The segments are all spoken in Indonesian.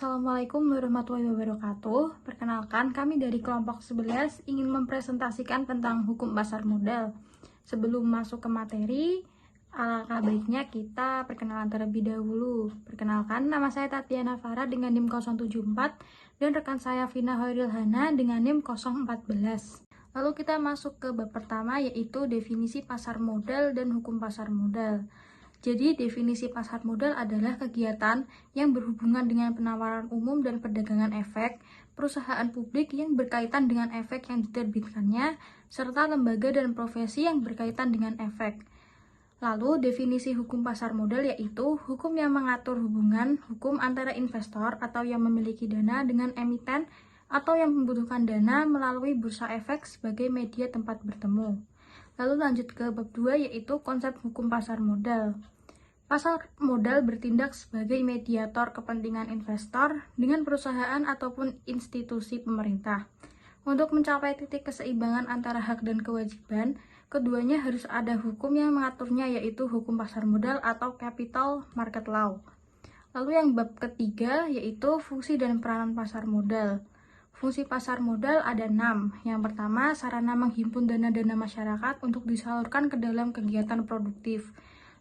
Assalamualaikum warahmatullahi wabarakatuh. Perkenalkan, kami dari kelompok 11 ingin mempresentasikan tentang hukum pasar modal. Sebelum masuk ke materi, alangkah baiknya kita perkenalan terlebih dahulu. Perkenalkan, nama saya Tatiana Farah dengan NIM 074 dan rekan saya Vina Hoirilhana dengan NIM 014. Lalu kita masuk ke bab pertama, yaitu definisi pasar modal dan hukum pasar modal. Jadi, definisi pasar modal adalah kegiatan yang berhubungan dengan penawaran umum dan perdagangan efek, perusahaan publik yang berkaitan dengan efek yang diterbitkannya, serta lembaga dan profesi yang berkaitan dengan efek. Lalu, definisi hukum pasar modal yaitu hukum yang mengatur hubungan hukum antara investor atau yang memiliki dana dengan emiten atau yang membutuhkan dana melalui bursa efek sebagai media tempat bertemu. Lalu lanjut ke bab 2, yaitu konsep hukum pasar modal. Pasar modal bertindak sebagai mediator kepentingan investor dengan perusahaan ataupun institusi pemerintah. Untuk mencapai titik keseimbangan antara hak dan kewajiban, keduanya harus ada hukum yang mengaturnya, yaitu hukum pasar modal atau capital market law. Lalu yang bab ketiga, yaitu fungsi dan peranan pasar modal. Fungsi pasar modal ada 6. Yang pertama, sarana menghimpun dana-dana masyarakat untuk disalurkan ke dalam kegiatan produktif.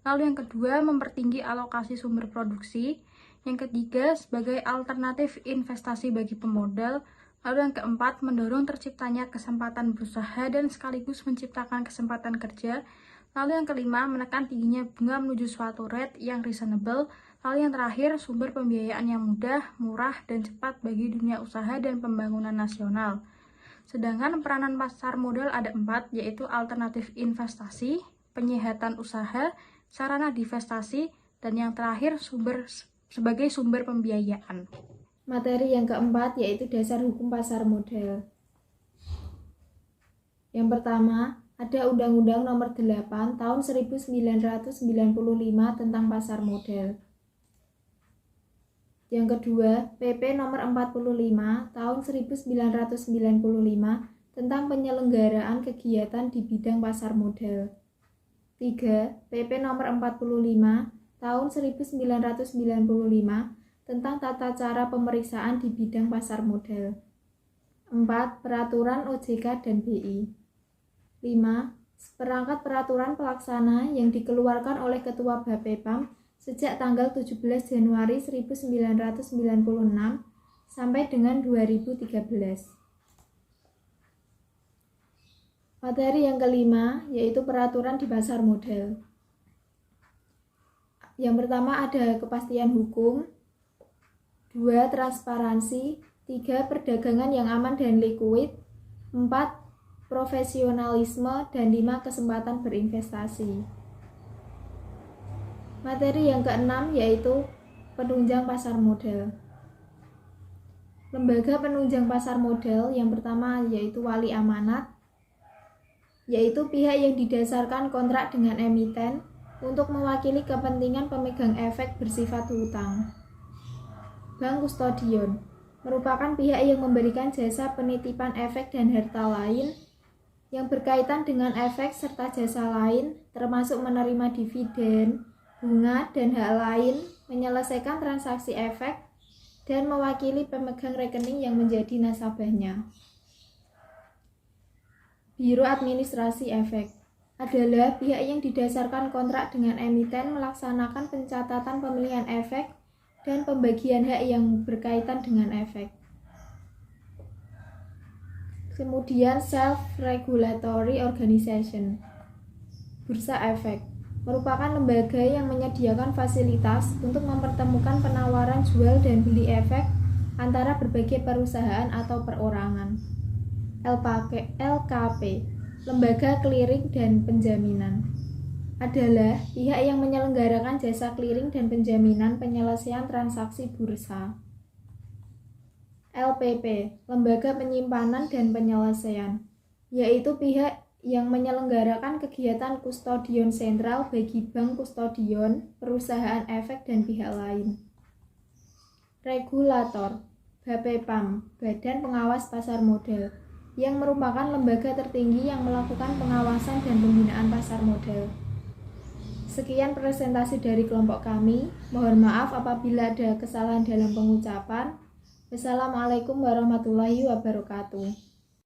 Lalu yang kedua, mempertinggi alokasi sumber produksi. Yang ketiga, sebagai alternatif investasi bagi pemodal. Lalu yang keempat, mendorong terciptanya kesempatan berusaha dan sekaligus menciptakan kesempatan kerja. Lalu yang kelima, menekan tingginya bunga menuju suatu rate yang reasonable. Lalu yang terakhir, sumber pembiayaan yang mudah, murah, dan cepat bagi dunia usaha dan pembangunan nasional. Sedangkan peranan pasar modal ada 4, yaitu alternatif investasi, penyehatan usaha, sarana divestasi, dan yang terakhir sebagai sumber pembiayaan. Materi yang keempat yaitu dasar hukum pasar modal. Yang pertama, ada Undang-Undang Nomor 8 Tahun 1995 tentang pasar modal. Yang kedua, PP Nomor 45 Tahun 1995 tentang penyelenggaraan kegiatan di bidang pasar modal. 3. PP Nomor 45 Tahun 1995 tentang tata cara pemeriksaan di bidang pasar modal. 4. Peraturan OJK dan BI. 5. Seperangkat peraturan pelaksana yang dikeluarkan oleh Ketua Bapepam sejak tanggal 17 Januari 1996 sampai dengan 2013. Materi yang kelima yaitu peraturan di pasar modal. Yang pertama ada kepastian hukum, 2. Transparansi, 3. Perdagangan yang aman dan likuid, 4. Profesionalisme, dan 5. Kesempatan berinvestasi. Materi yang keenam yaitu penunjang pasar modal. Lembaga penunjang pasar modal yang pertama yaitu wali amanat, yaitu pihak yang didasarkan kontrak dengan emiten untuk mewakili kepentingan pemegang efek bersifat hutang. Bank kustodion merupakan pihak yang memberikan jasa penitipan efek dan harta lain yang berkaitan dengan efek serta jasa lain, termasuk menerima dividen, bunga, dan hak lain, menyelesaikan transaksi efek, dan mewakili pemegang rekening yang menjadi nasabahnya. Biro Administrasi Efek adalah pihak yang didasarkan kontrak dengan emiten melaksanakan pencatatan pemilihan efek dan pembagian hak yang berkaitan dengan efek. Kemudian Self-Regulatory Organization. Bursa Efek merupakan lembaga yang menyediakan fasilitas untuk mempertemukan penawaran jual dan beli efek antara berbagai perusahaan atau perorangan. LKP, Lembaga Clearing dan Penjaminan, adalah pihak yang menyelenggarakan jasa clearing dan penjaminan penyelesaian transaksi bursa. LPP, Lembaga Penyimpanan dan Penyelesaian, yaitu pihak yang menyelenggarakan kegiatan kustodion sentral bagi bank kustodion, perusahaan efek, dan pihak lain. Regulator, Bapepam, Badan Pengawas Pasar Modal, yang merupakan lembaga tertinggi yang melakukan pengawasan dan pembinaan pasar modal. Sekian presentasi dari kelompok kami. Mohon maaf apabila ada kesalahan dalam pengucapan. Wassalamualaikum warahmatullahi wabarakatuh.